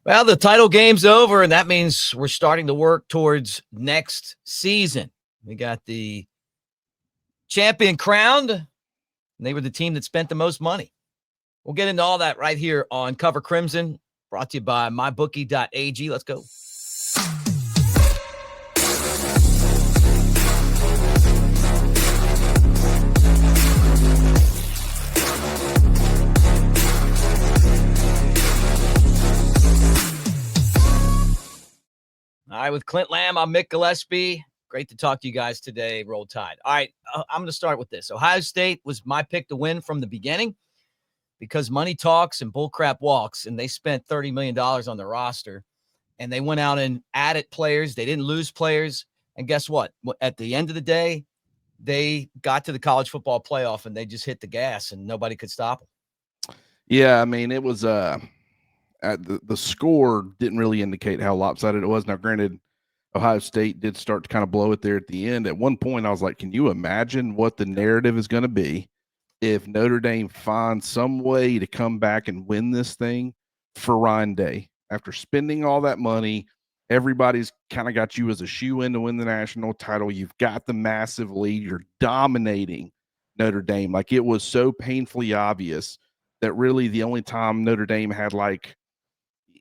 Well, the title game's over, and that means we're starting to work towards next season. We got the champion crowned, and they were the team that spent the most money. We'll get into all that right here on Cover Crimson, brought to you by mybookie.ag. Let's go. All right, with Clint Lamb, I'm Mick Gillispie. Great to talk to you guys today. Roll Tide. All right, I'm going to start with this. Ohio State was my pick to win from the beginning because money talks and bullcrap walks, and they spent $30 million on their roster, and they went out and added players. They didn't lose players, and guess what? At the end of the day, they got to the college football playoff, and they just hit the gas, and nobody could stop them. Yeah, I mean, it was the score didn't really indicate how lopsided it was. Now, granted, Ohio State did start to kind of blow it there at the end. At one point, I was like, can you imagine what the narrative is going to be if Notre Dame finds some way to come back and win this thing for Ryan Day? After spending all that money, everybody's kind of got you as a shoe-in to win the national title. You've got the massive lead. You're dominating Notre Dame. Like, it was so painfully obvious that really the only time Notre Dame had like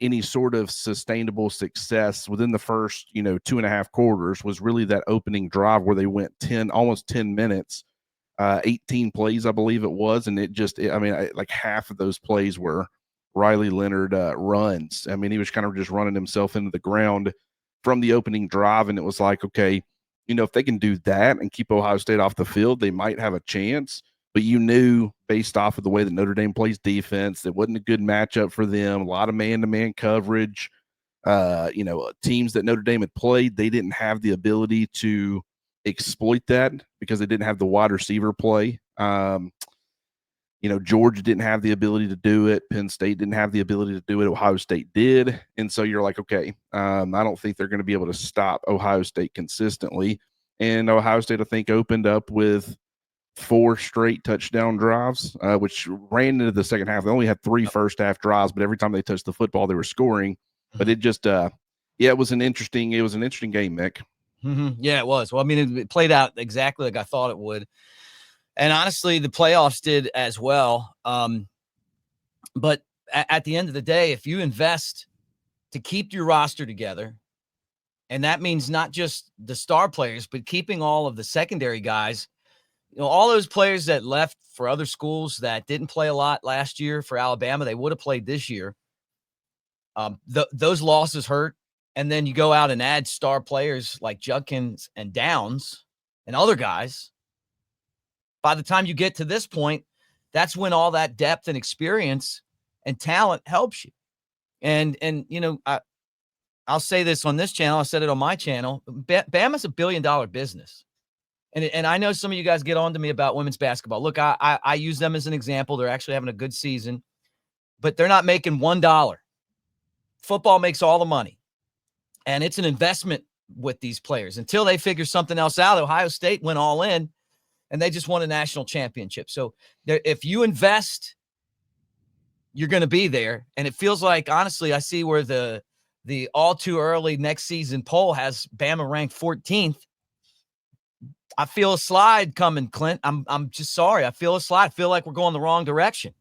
any sort of sustainable success within the first, 2.5 quarters was really that opening drive where they went almost 10 minutes, 18 plays, I believe it was. And like half of those plays were Riley Leonard runs. I mean, he was kind of just running himself into the ground from the opening drive. And it was like, okay, if they can do that and keep Ohio State off the field, they might have a chance. But you knew based off of the way that Notre Dame plays defense, it wasn't a good matchup for them. A lot of man-to-man coverage. Teams that Notre Dame had played, they didn't have the ability to exploit that because they didn't have the wide receiver play. Georgia didn't have the ability to do it. Penn State didn't have the ability to do it. Ohio State did. And so you're like, okay, I don't think they're going to be able to stop Ohio State consistently. And Ohio State, I think, opened up with 4 straight touchdown drives, which ran into the second half. They only had 3 first half drives, but every time they touched the football, they were scoring. But it just, it was an interesting game, Mick. Mm-hmm. Yeah, it was. Well, I mean, it played out exactly like I thought it would. And honestly, the playoffs did as well. But at the end of the day, if you invest to keep your roster together, and that means not just the star players, but keeping all of the secondary guys, all those players that left for other schools that didn't play a lot last year for Alabama, they would have played this year. Those losses hurt. And then you go out and add star players like Judkins and Downs and other guys. By the time you get to this point, that's when all that depth and experience and talent helps you. And I'll say this on this channel. I said it on my channel. Bama's $1 billion business. And I know some of you guys get on to me about women's basketball. Look, I use them as an example. They're actually having a good season, but they're not making $1. Football makes all the money, and it's an investment with these players. Until they figure something else out, Ohio State went all in, and they just won a national championship. So if you invest, you're going to be there. And it feels like, honestly, I see where the all too early next season poll has Bama ranked 14th. I feel a slide coming, Clint. I'm just sorry. I feel a slide. I feel like we're going the wrong direction.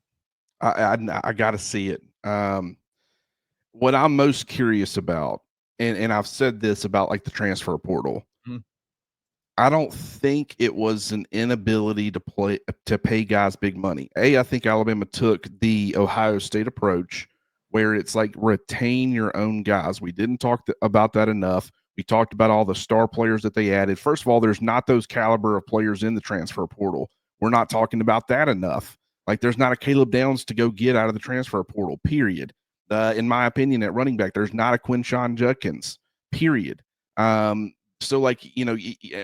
I got to see it. What I'm most curious about, and I've said this about like the transfer portal. Mm-hmm. I don't think it was an inability to pay guys big money. I think Alabama took the Ohio State approach where it's like retain your own guys. We didn't talk about that enough. We talked about all the star players that they added. First of all, there's not those caliber of players in the transfer portal. We're not talking about that enough. Like, there's not a Caleb Downs to go get out of the transfer portal, period. In my opinion, at running back, there's not a Quinshon Judkins, period. So, like,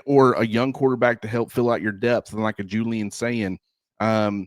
or a young quarterback to help fill out your depth, and like a Julian saying, I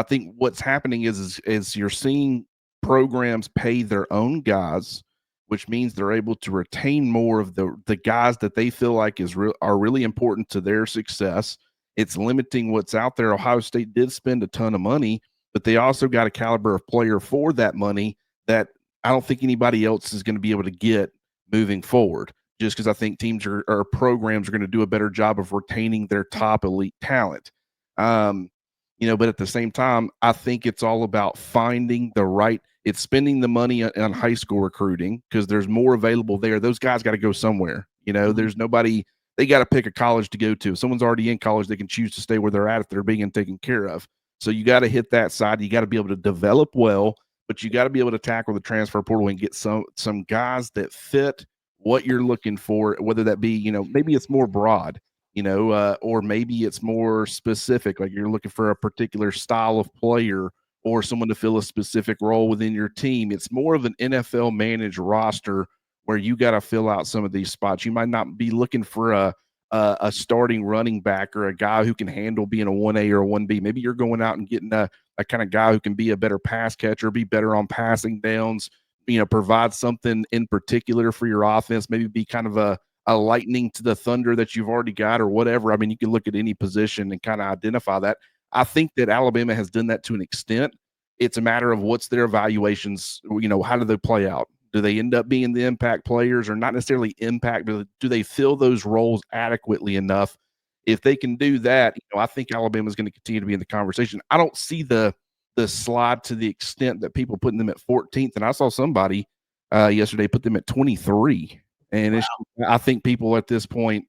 think what's happening is you're seeing programs pay their own guys, which means they're able to retain more of the guys that they feel like are really important to their success. It's limiting what's out there. Ohio State did spend a ton of money, but they also got a caliber of player for that money that I don't think anybody else is going to be able to get moving forward, just because I think teams or programs are going to do a better job of retaining their top elite talent. But at the same time, I think it's all about finding the right. It's spending the money on high school recruiting because there's more available there. Those guys got to go somewhere. There's nobody. They got to pick a college to go to. If someone's already in college, they can choose to stay where they're at if they're being taken care of. So you got to hit that side. You got to be able to develop well, but you got to be able to tackle the transfer portal and get some guys that fit what you're looking for, whether that be, maybe it's more broad, or maybe it's more specific, like you're looking for a particular style of player or someone to fill a specific role within your team. It's more of an NFL managed roster where you got to fill out some of these spots. You might not be looking for a starting running back or a guy who can handle being a 1A or a 1B. Maybe you're going out and getting a kind of guy who can be a better pass catcher, be better on passing downs, provide something in particular for your offense, maybe be kind of a lightning to the thunder that you've already got or whatever. I mean, you can look at any position and kind of identify that. I think that Alabama has done that to an extent. It's a matter of what's their evaluations, how do they play out? Do they end up being the impact players or not necessarily impact, but do they fill those roles adequately enough? If they can do that, I think Alabama is going to continue to be in the conversation. I don't see the slide to the extent that people putting them at 14th. And I saw somebody yesterday put them at 23. And I think people at this point,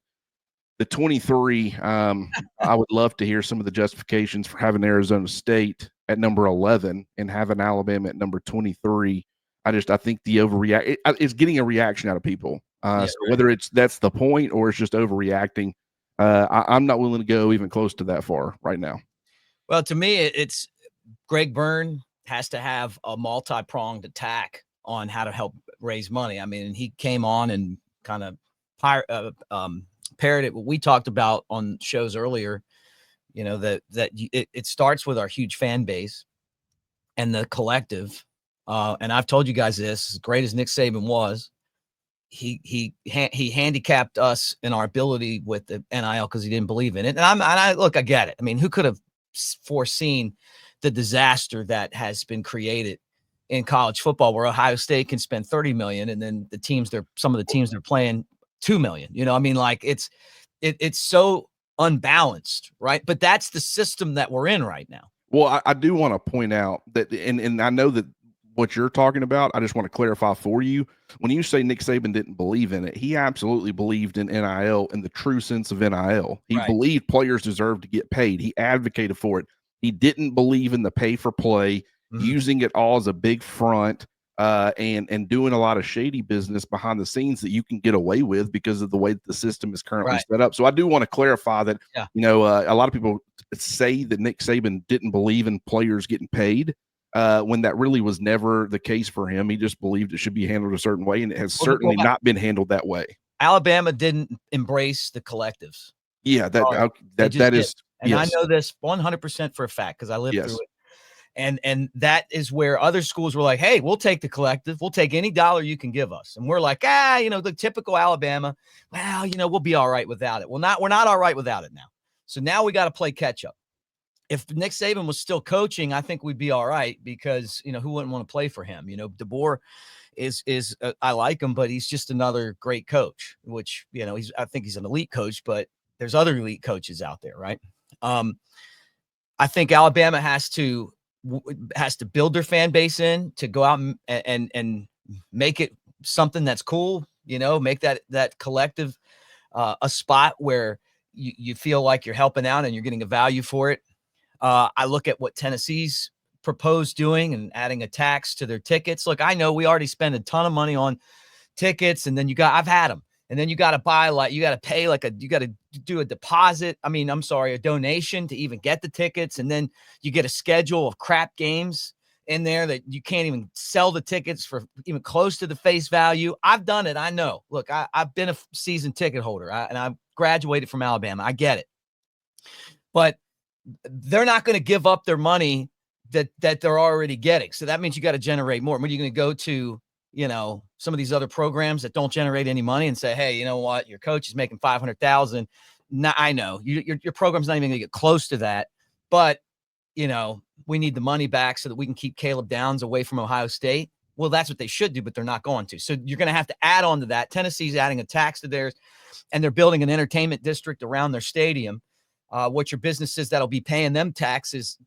the 23, I would love to hear some of the justifications for having Arizona State at number 11 and having Alabama at number 23. I think the overreact it's getting a reaction out of people. So whether that's the point or it's just overreacting, I'm not willing to go even close to that far right now. Well, to me, it's Greg Byrne has to have a multi-pronged attack on how to help raise money. I mean, he came on and kind of parroted what we talked about on shows earlier, that it starts with our huge fan base and the collective. And I've told you guys this, as great as Nick Saban was, he handicapped us in our ability with the NIL because he didn't believe in it. And I get it. I mean, who could have foreseen the disaster that has been created in college football, where Ohio State can spend $30 million and then some of the teams they're playing $2 million. I mean, like it's so unbalanced, right? But that's the system that we're in right now. Well, I do want to point out that, and I know that what you're talking about, I just want to clarify for you. When you say Nick Saban didn't believe in it, he absolutely believed in NIL in the true sense of NIL. He believed players deserved to get paid. He advocated for it. He didn't believe in the pay for play, using it all as a big front, and doing a lot of shady business behind the scenes that you can get away with because of the way that the system is currently set up. So I do want to clarify that, a lot of people say that Nick Saban didn't believe in players getting paid, when that really was never the case for him. He just believed it should be handled a certain way, and it has certainly not been handled that way. Alabama didn't embrace the collectives. Yeah, that is. And yes. I know this 100% for a fact because I lived through it. And that is where other schools were like, hey, we'll take the collective. We'll take any dollar you can give us. And we're like, the typical Alabama, well, we'll be all right without it. We're not all right without it now. So now we got to play catch up. If Nick Saban was still coaching, I think we'd be all right because, who wouldn't want to play for him? DeBoer is I like him, but he's just another great coach, which, I think he's an elite coach, but there's other elite coaches out there, right? I think Alabama has to build their fan base in to go out and make it something that's cool, make that collective a spot where you feel like you're helping out and you're getting a value for it. I look at what Tennessee's proposed doing and adding a tax to their tickets. Look, I know we already spend a ton of money on tickets, and then I've had them. And then you got to buy, you got to pay you got to do a deposit. I mean, a donation to even get the tickets. And then you get a schedule of crap games in there that you can't even sell the tickets for even close to the face value. I've done it. I know. Look, I've been a season ticket holder and I graduated from Alabama. I get it. But they're not going to give up their money that they're already getting. So that means you got to generate more. When are you going to go to, some of these other programs that don't generate any money and say, hey, you know what? Your coach is making $500,000. Now I know your program's not even going to get close to that, but we need the money back so that we can keep Caleb Downs away from Ohio State. Well, that's what they should do, but they're not going to. So you're going to have to add on to that. Tennessee's adding a tax to theirs, and they're building an entertainment district around their stadium. What your businesses that'll be paying them taxes,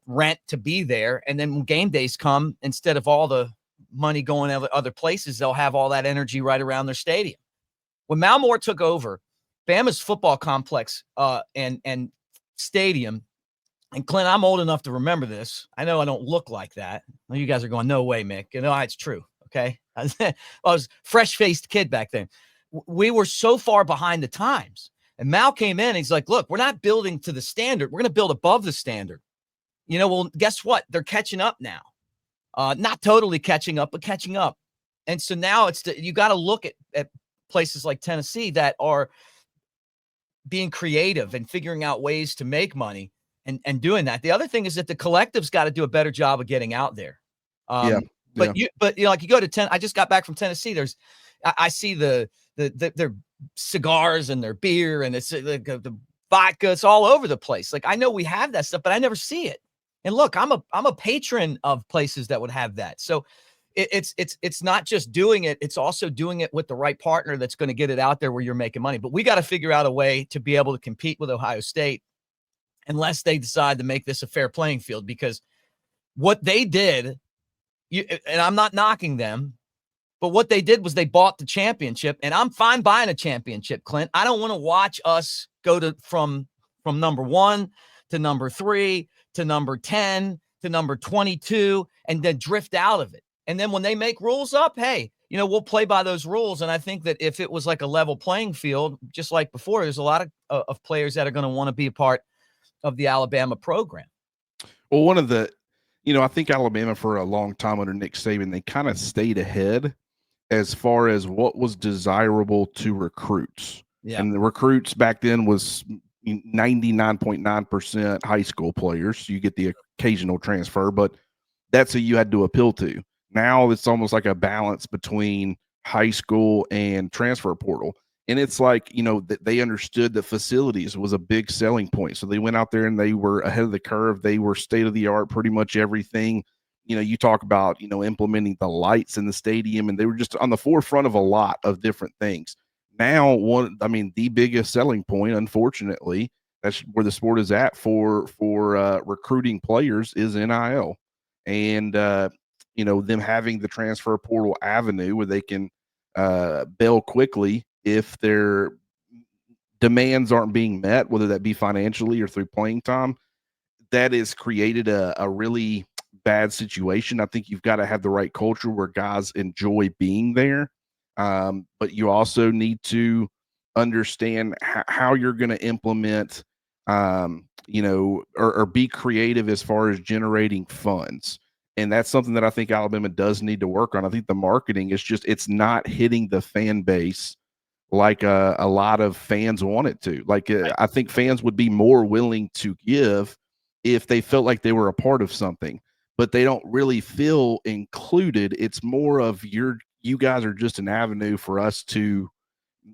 rent to be there. And then when game days come, instead of all the money going other places, they'll have all that energy right around their stadium. When Mal Moore took over, Bama's football complex and stadium, and Clint, I'm old enough to remember this. I know I don't look like that. Well, you guys are going, no way, Mick. It's true. Okay. I was a fresh-faced kid back then. We were so far behind the times. And Mal came in and he's like, look, we're not building to the standard. We're going to build above the standard. Well, guess what? They're catching up now. Not totally catching up, but catching up. And so now you got to look at places like Tennessee that are being creative and figuring out ways to make money and doing that. The other thing is that the collective's got to do a better job of getting out there. But you go to I just got back from Tennessee. I see their cigars and their beer and it's the vodka. It's all over the place. Like, I know we have that stuff, but I never see it. And look, I'm a patron of places that would have that. So it's not just doing it. It's also doing it with the right partner that's going to get it out there where you're making money. But we got to figure out a way to be able to compete with Ohio State unless they decide to make this a fair playing field, because what they did, and I'm not knocking them, but what they did was they bought the championship, and I'm fine buying a championship, Clint. I don't want to watch us go from number 1 to number 3 to number 10 to number 22 and then drift out of it. And then when they make rules up, hey, we'll play by those rules. And I think that if it was like a level playing field, just like before, there's a lot of players that are going to want to be a part of the Alabama program. Well, one of the, I think Alabama for a long time under Nick Saban, they kind of stayed ahead as far as what was desirable to recruits. Yeah. And the recruits back then was 99.9% high school players. You get the occasional transfer, but that's who you had to appeal to. Now it's almost like a balance between high school and transfer portal. And it's like, that they understood that facilities was a big selling point. So they went out there and they were ahead of the curve. They were state of the art, pretty much everything. You talk about, implementing the lights in the stadium, and they were just on the forefront of a lot of different things. Now, the biggest selling point, unfortunately, that's where the sport is at for recruiting players, is NIL. And, them having the transfer portal avenue where they can bail quickly if their demands aren't being met, whether that be financially or through playing time. That has created a really bad situation. I think you've got to have the right culture where guys enjoy being there. But you also need to understand how you're going to implement, or be creative as far as generating funds. And that's something that I think Alabama does need to work on. I think the marketing is it's not hitting the fan base like a lot of fans want it to. I think fans would be more willing to give if they felt like they were a part of something, but they don't really feel included. It's more of you guys are just an avenue for us to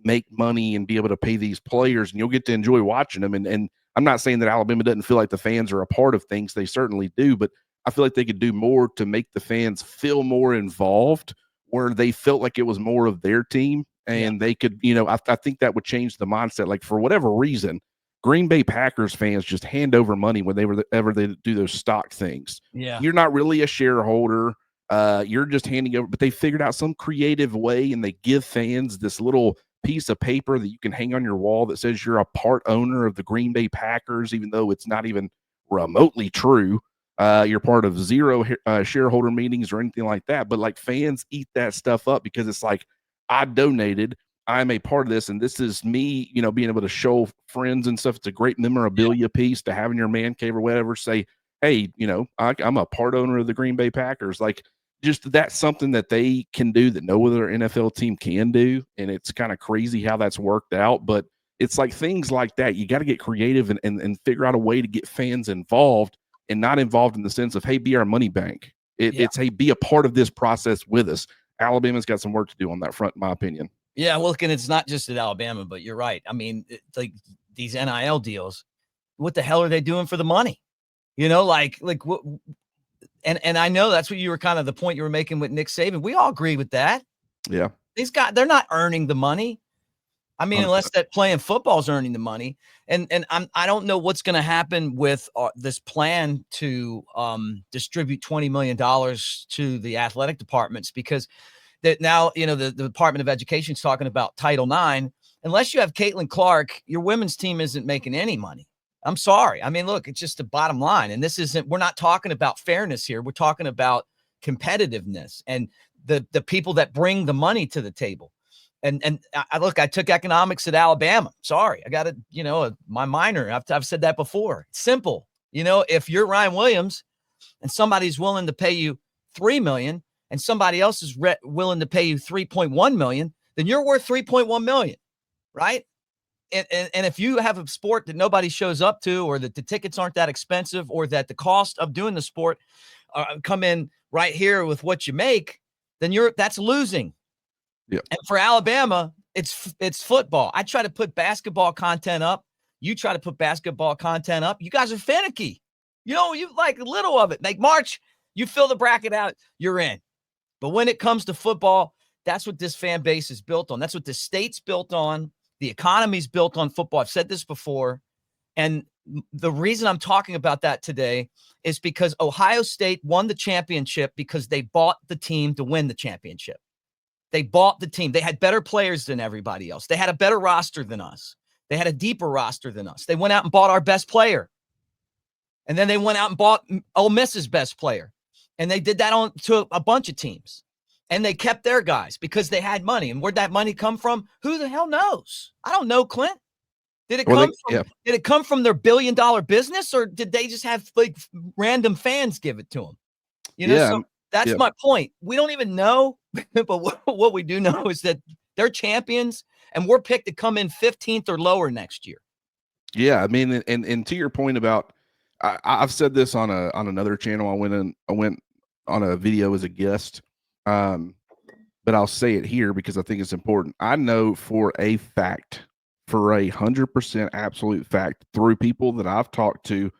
make money and be able to pay these players, and you'll get to enjoy watching them. And I'm not saying that Alabama doesn't feel like the fans are a part of things. They certainly do, but I feel like they could do more to make the fans feel more involved, where they felt like it was more of their team. And they could, I think that would change the mindset. Like, for whatever reason, Green Bay Packers fans just hand over money when they do those stock things. Yeah. You're not really a shareholder. You're just handing over, but they figured out some creative way, and they give fans this little piece of paper that you can hang on your wall that says you're a part owner of the Green Bay Packers, even though it's not even remotely true. You're part of zero shareholder meetings or anything like that. But like, fans eat that stuff up because it's like, I donated, I'm a part of this, and this is me, being able to show friends and stuff. It's a great memorabilia piece to have in your man cave or whatever. Say, hey, I'm a part owner of the Green Bay Packers. Like, just that's something that they can do that no other NFL team can do. And it's kind of crazy how that's worked out. But it's like things like that. You got to get creative and figure out a way to get fans involved, and not involved in the sense of, hey, be our money bank. It's, hey, be a part of this process with us. Alabama's got some work to do on that front, in my opinion. Yeah, well, and it's not just at Alabama, but you're right. I mean, like these NIL deals, what the hell are they doing for the money? What And I know that's what you were kind of the point you were making with Nick Saban. We all agree with that. Yeah. They're not earning the money. I mean, 100%. unless that playing football is earning the money. And I don't know what's going to happen with this plan to distribute $20 million to the athletic departments, because that now, the Department of Education is talking about Title IX. Unless you have Caitlin Clark, your women's team isn't making any money. I'm sorry. I mean, look, it's just the bottom line. And we're not talking about fairness here. We're talking about competitiveness and the people that bring the money to the table. And I took economics at Alabama. Sorry, I got my minor. I've said that before. It's simple. If you're Ryan Williams and somebody's willing to pay you $3 million and somebody else is willing to pay you $3.1 million, then you're worth $3.1 million, right? And if you have a sport that nobody shows up to, or that the tickets aren't that expensive, or that the cost of doing the sport come in right here with what you make, then that's losing. Yeah. And for Alabama, it's football. I try to put basketball content up. You try to put basketball content up. You guys are finicky. You like a little of it. Like March, you fill the bracket out, you're in. But when it comes to football, that's what this fan base is built on. That's what the state's built on. The economy's built on football. I've said this before. And the reason I'm talking about that today is because Ohio State won the championship because they bought the team to win the championship. They bought the team. They had better players than everybody else. They had a better roster than us. They had a deeper roster than us. They went out and bought our best player. And then they went out and bought Ole Miss's best player. And they did that to a bunch of teams. And they kept their guys because they had money. And where'd that money come from? Who the hell knows? I don't know, Clint. Did it come from their $1 billion business, or did they just have like random fans give it to them? So that's my point. We don't even know, but what we do know is that they're champions, and we're picked to come in 15th or lower next year. Yeah, I mean, and to your point about, I've said this on another channel. I went on a video as a guest, but I'll say it here because I think it's important. I know for a fact, for 100% absolute fact, through people that I've talked to,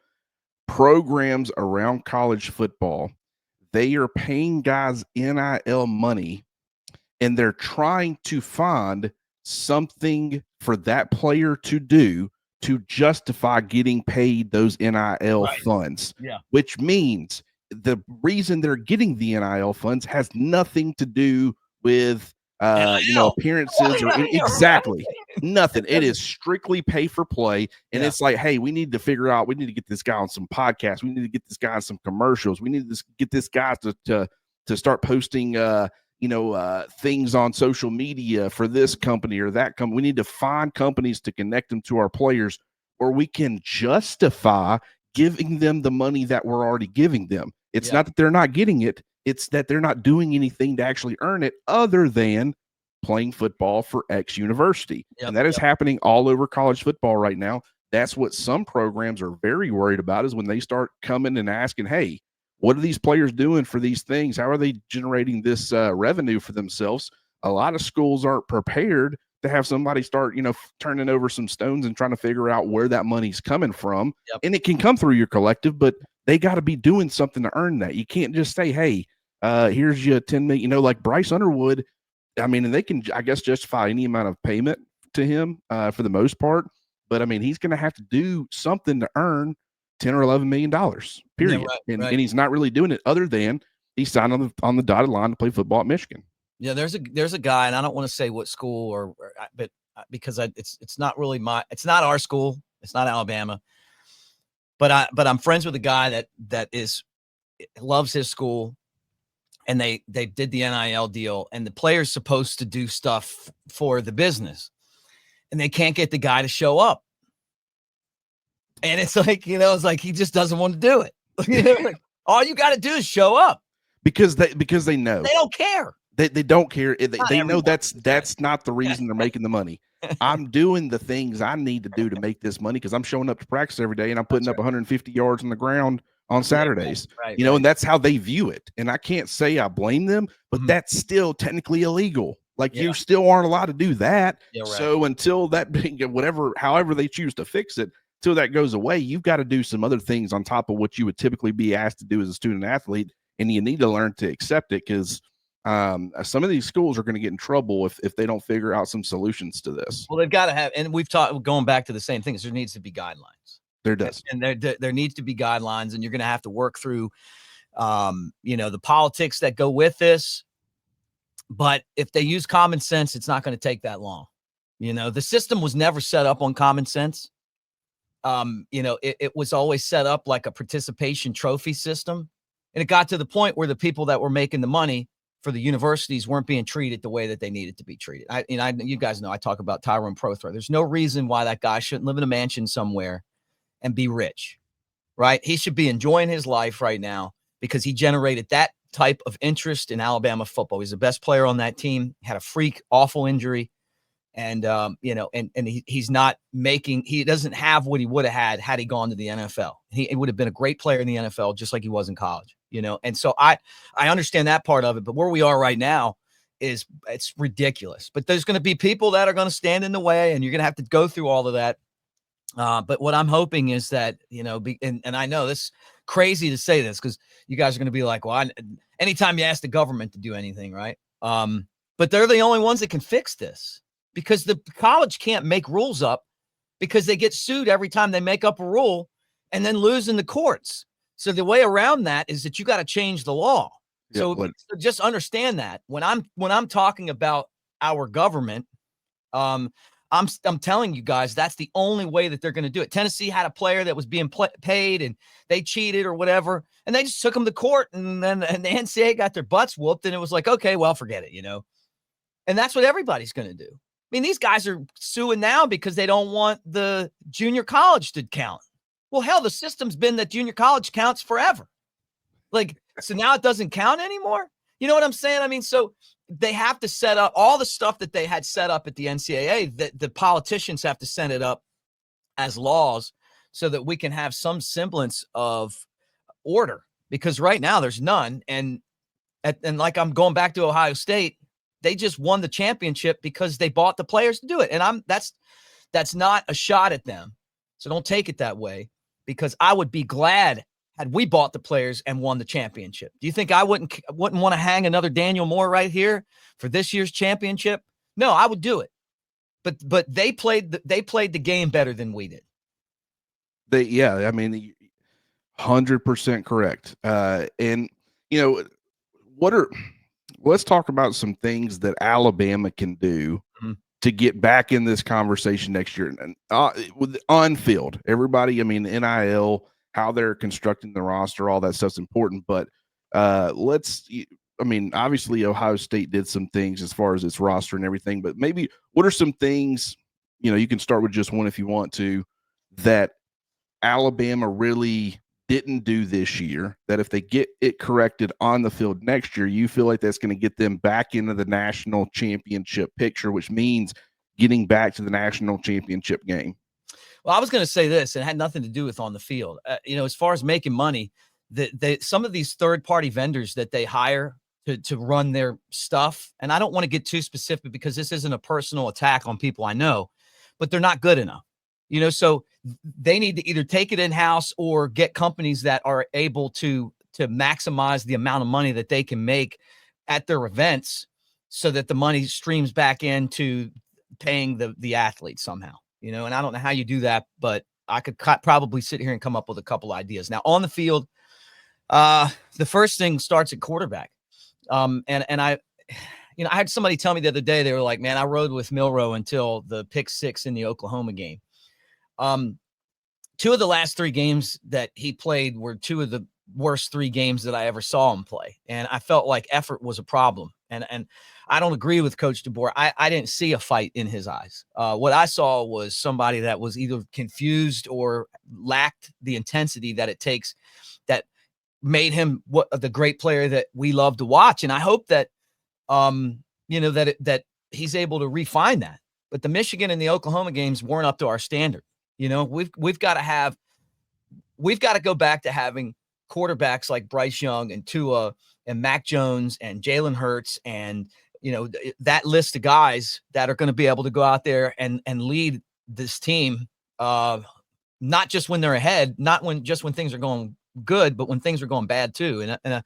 programs around college football, they are paying guys NIL money, and they're trying to find something for that player to do to justify getting paid those NIL funds. Yeah. Which means the reason they're getting the NIL funds has nothing to do with appearances or exactly nothing. It is strictly pay for play. And it's like, hey, we need to figure out, we need to get this guy on some podcasts. We need to get this guy on some commercials. We need to get this guy to start posting, things on social media for this company or that company. We need to find companies to connect them to our players, or we can justify giving them the money that we're already giving them. It's not that they're not getting it. It's that they're not doing anything to actually earn it other than playing football for X university. And that is happening all over college football right now. That's what some programs are very worried about, is when they start coming and asking, hey, what are these players doing for these things? How are they generating this revenue for themselves? A lot of schools aren't prepared to have somebody start, turning over some stones and trying to figure out where that money's coming from. And it can come through your collective, but they got to be doing something to earn that. You can't just say, hey, here's your 10 million, like Bryce Underwood. I mean, and they can, I guess, justify any amount of payment to him for the most part. But I mean, he's going to have to do something to earn $10 or $11 million, period. Yeah, and he's not really doing it other than he signed on the dotted line to play football at Michigan. Yeah, there's a guy, and I don't want to say what school but because it's not really it's not our school, it's not Alabama, but I'm friends with a guy that loves his school, and they did the NIL deal, and the player's supposed to do stuff for the business, and they can't get the guy to show up. And it's like, it's like he just doesn't want to do it. Like, all you got to do is show up. Because they know. They don't care. They don't care. They know that's not the reason they're making the money. I'm doing the things I need to do to make this money because I'm showing up to practice every day and I'm putting up 150 yards on the ground on Saturdays. Right. And that's how they view it. And I can't say I blame them, but that's still technically illegal. Like you still aren't allowed to do that. Yeah, right. So until that, however they choose to fix it, till that goes away, you've got to do some other things on top of what you would typically be asked to do as a student athlete. And you need to learn to accept it, because some of these schools are going to get in trouble if they don't figure out some solutions to this. Well, they've got to have, and we've talked, going back to the same things, there needs to be guidelines. There does. And there needs to be guidelines, and you're going to have to work through, the politics that go with this. But if they use common sense, it's not going to take that long. The system was never set up on common sense. It was always set up like a participation trophy system. And it got to the point where the people that were making the money for the universities weren't being treated the way that they needed to be treated. You guys know I talk about Tyrone Prothro. There's no reason why that guy shouldn't live in a mansion somewhere and be rich, right? He should be enjoying his life right now because he generated that type of interest in Alabama football. He's the best player on that team, had a freak, awful injury. And, he's not he doesn't have what he would have had he gone to the NFL. He would have been a great player in the NFL, just like he was in college, And so I understand that part of it, but where we are right now it's ridiculous. But there's going to be people that are going to stand in the way, and you're going to have to go through all of that. But what I'm hoping is that, and I know this is crazy to say this because you guys are going to be like, well, anytime you ask the government to do anything, right? But they're the only ones that can fix this. Because the college can't make rules up because they get sued every time they make up a rule and then lose in the courts. So the way around that is that you got to change the law. Yeah, so just understand that when I'm talking about our government, I'm telling you guys, that's the only way that they're going to do it. Tennessee had a player that was being paid and they cheated or whatever, and they just took him to court, and then the NCAA got their butts whooped, and it was like, okay, well, forget it, And that's what everybody's going to do. I mean, these guys are suing now because they don't want the junior college to count. Well, hell, the system's been that junior college counts forever. So now it doesn't count anymore. You know what I'm saying? I mean, so they have to set up all the stuff that they had set up at the NCAA, that the politicians have to set it up as laws so that we can have some semblance of order, because right now there's none. And like, I'm going back to Ohio State. They just won the championship because they bought the players to do it. And that's not a shot at them. So don't take it that way, because I would be glad had we bought the players and won the championship. Do you think I wouldn't want to hang another Daniel Moore right here for this year's championship? No, I would do it. But they played the game better than we did. 100% correct. And let's talk about some things that Alabama can do to get back in this conversation next year. And with on field, everybody, NIL, how they're constructing the roster, all that stuff's important. But obviously Ohio State did some things as far as its roster and everything. But maybe what are some things, you can start with just one if you want to, that Alabama really didn't do this year, that if they get it corrected on the field next year, you feel like that's going to get them back into the national championship picture, which means getting back to the national championship game? Well, I was going to say this, and it had nothing to do with on the field. As far as making money, some of these third-party vendors that they hire to run their stuff, and I don't want to get too specific because this isn't a personal attack on people I know, but they're not good enough. So they need to either take it in-house or get companies that are able to maximize the amount of money that they can make at their events so that the money streams back into paying the athletes somehow, and I don't know how you do that, but I could probably sit here and come up with a couple ideas. Now on the field, the first thing starts at quarterback. And I had somebody tell me the other day, they were like, man, I rode with Milroe until the pick 6 in the Oklahoma game. 2 of the last 3 games that he played were 2 of the worst 3 games that I ever saw him play. And I felt like effort was a problem. And I don't agree with Coach DeBoer. I didn't see a fight in his eyes. What I saw was somebody that was either confused or lacked the intensity that it takes that made him the great player that we love to watch. And I hope that, that he's able to refine that. But the Michigan and the Oklahoma games weren't up to our standard. We've got to go back to having quarterbacks like Bryce Young and Tua and Mac Jones and Jalen Hurts and, that list of guys that are going to be able to go out there and lead this team not just when they're ahead, not just when things are going good, but when things are going bad too. And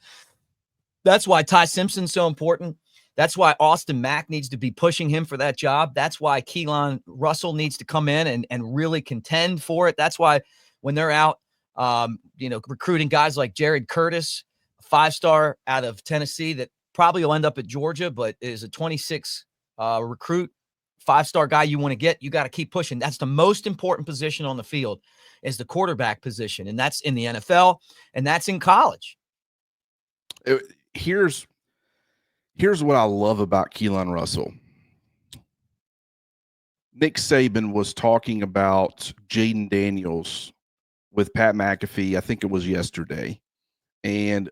that's why Ty Simpson's so important. That's why Austin Mack needs to be pushing him for that job. That's why Keelan Russell needs to come in and really contend for it. That's why when they're out, recruiting guys like Jared Curtis, a 5-star out of Tennessee that probably will end up at Georgia, but is a 26 recruit, 5-star guy you want to get, you got to keep pushing. That's the most important position on the field is the quarterback position. And that's in the NFL and that's in college. Here's what I love about Keelan Russell. Nick Saban was talking about Jaden Daniels with Pat McAfee. I think it was yesterday. And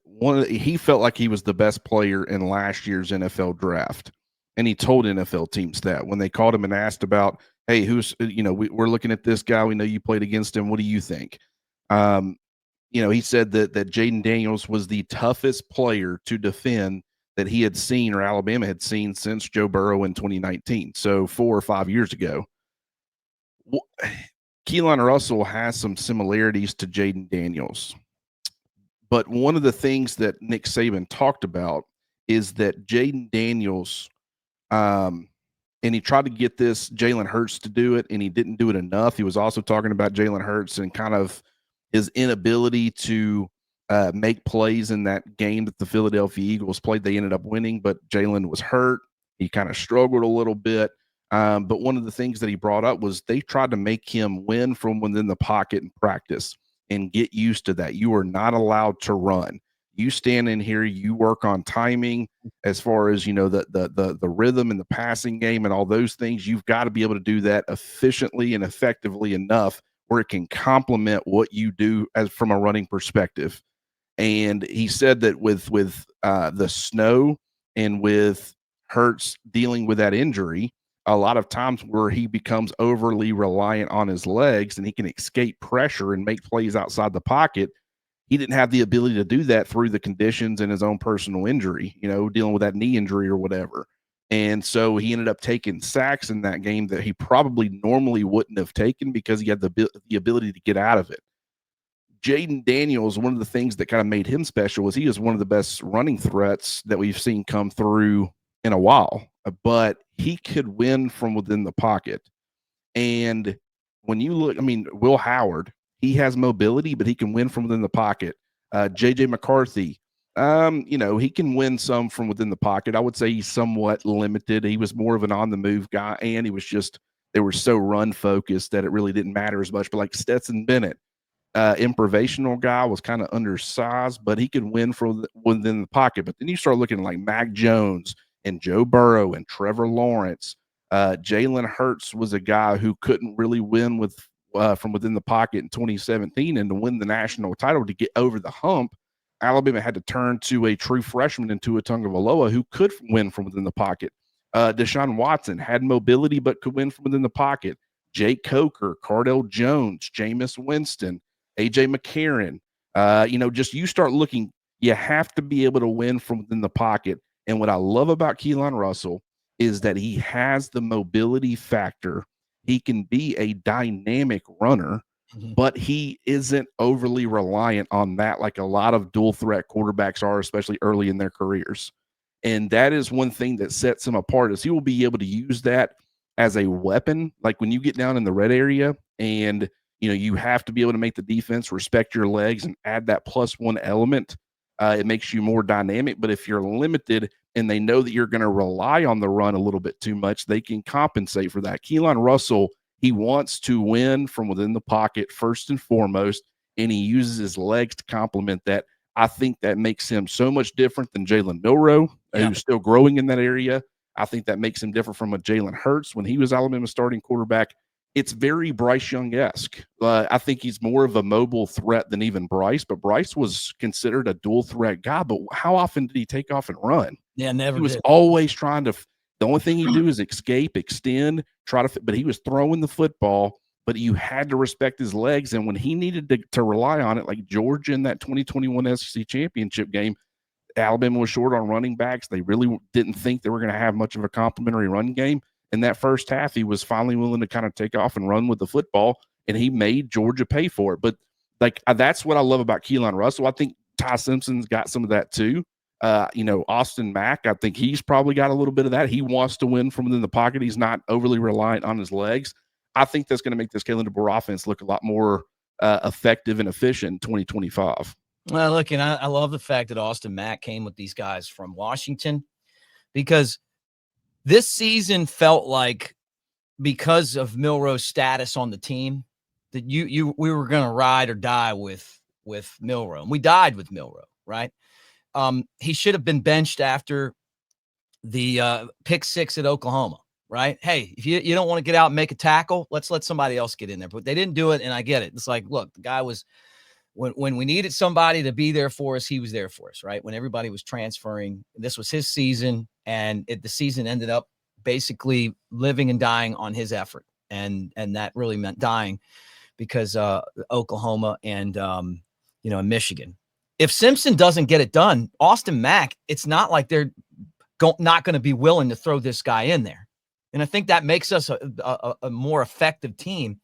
he felt like he was the best player in last year's NFL draft. And he told NFL teams that when they called him and asked about, hey, we're looking at this guy. We know you played against him. What do you think? He said that Jaden Daniels was the toughest player to defend that he had seen or Alabama had seen since Joe Burrow in 2019. So 4 or 5 years ago. Keelan Russell has some similarities to Jaden Daniels. But one of the things that Nick Saban talked about is that Jaden Daniels, and he tried to get this Jalen Hurts to do it, and he didn't do it enough. He was also talking about Jalen Hurts and kind of his inability to make plays in that game that the Philadelphia Eagles played. They ended up winning, but Jalen was hurt. He kind of struggled a little bit. But one of the things that he brought up was they tried to make him win from within the pocket in practice and get used to that. You are not allowed to run. You stand in here, you work on timing as far as, the rhythm and the passing game and all those things. You've got to be able to do that efficiently and effectively enough where it can complement what you do as from a running perspective. And he said that with the snow and with Hurts dealing with that injury, a lot of times where he becomes overly reliant on his legs and he can escape pressure and make plays outside the pocket. He didn't have the ability to do that through the conditions and his own personal injury, dealing with that knee injury or whatever. And so he ended up taking sacks in that game that he probably normally wouldn't have taken because he had the ability to get out of it. Jaden Daniels, one of the things that kind of made him special was he was one of the best running threats that we've seen come through in a while, but he could win from within the pocket. And when you look, Will Howard, he has mobility, but he can win from within the pocket. JJ McCarthy, he can win some from within the pocket. I would say he's somewhat limited. He was more of an on-the-move guy, and they were so run-focused that it really didn't matter as much. But like Stetson Bennett, improvisational guy, was kind of undersized, but he could win from within the pocket. But then you start looking at like Mac Jones and Joe Burrow and Trevor Lawrence. Jalen Hurts was a guy who couldn't really win from within the pocket in 2017, and to win the national title to get over the hump, Alabama had to turn to a true freshman in Tua Tagovailoa who could win from within the pocket. Deshaun Watson had mobility but could win from within the pocket. Jake Coker, Cardell Jones, Jameis Winston, AJ McCarron. Just you start looking, you have to be able to win from within the pocket. And what I love about Keelan Russell is that he has the mobility factor. He can be a dynamic runner, but he isn't overly reliant on that like a lot of dual threat quarterbacks are, especially early in their careers. And that is one thing that sets him apart is he will be able to use that as a weapon. Like when you get down in the red area and, you have to be able to make the defense respect your legs and add that +1 element. It makes you more dynamic. But if you're limited and they know that you're going to rely on the run a little bit too much, they can compensate for that. Keelan Russell, he wants to win from within the pocket first and foremost, and he uses his legs to complement that. I think that makes him so much different than Jalen Milroe, who's still growing in that area. I think that makes him different from a Jalen Hurts when he was Alabama's starting quarterback. It's very Bryce Young-esque. I think he's more of a mobile threat than even Bryce, but Bryce was considered a dual threat guy. But how often did he take off and run? Yeah, never. He was always trying to. The only thing he'd do is escape, extend, but he was throwing the football. But you had to respect his legs, and when he needed to rely on it, like Georgia in that 2021 SEC championship game, Alabama was short on running backs. They really didn't think they were going to have much of a complimentary run game. In that first half, he was finally willing to kind of take off and run with the football, and he made Georgia pay for it. But like that's what I love about Keelan Russell. I think Ty Simpson's got some of that too. Austin Mack, I think he's probably got a little bit of that. He wants to win from within the pocket. He's not overly reliant on his legs. I think that's going to make this Kalen DeBoer offense look a lot more effective and efficient in 2025. Well, look, and I love the fact that Austin Mack came with these guys from Washington, because this season felt like, because of Milroe's status on the team, that we were going to ride or die with Milroe. And we died with Milroe, right? He should have been benched after the pick 6 at Oklahoma, right? Hey, if you don't want to get out and make a tackle, let's let somebody else get in there. But they didn't do it, and I get it. It's like, look, the guy was, when we needed somebody to be there for us, he was there for us, right? When everybody was transferring, this was his season, and the season ended up basically living and dying on his effort. And that really meant dying, because Oklahoma and Michigan. If Simpson doesn't get it done, Austin Mack, it's not like they're not going to be willing to throw this guy in there. And I think that makes us a more effective team,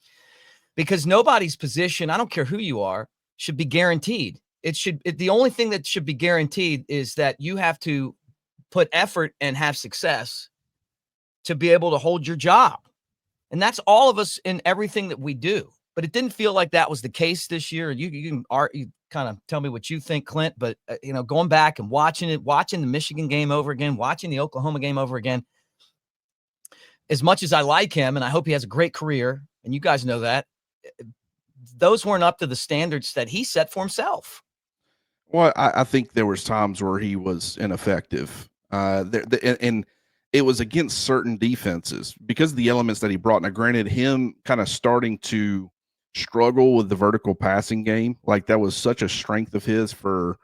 because nobody's position, I don't care who you are, should be guaranteed. The only thing that should be guaranteed is that you have to put effort and have success to be able to hold your job. And that's all of us in everything that we do. But it didn't feel like that was the case this year. You kind of tell me what you think, Clint, but going back and watching the Michigan game over again, watching the Oklahoma game over again, as much as I like him and I hope he has a great career, and you guys know that, those weren't up to the standards that he set for himself. Well, I think there was times where he was ineffective. And it was against certain defenses because of the elements that he brought. Now, granted, him kind of starting to struggle with the vertical passing game, like that was such a strength of his for,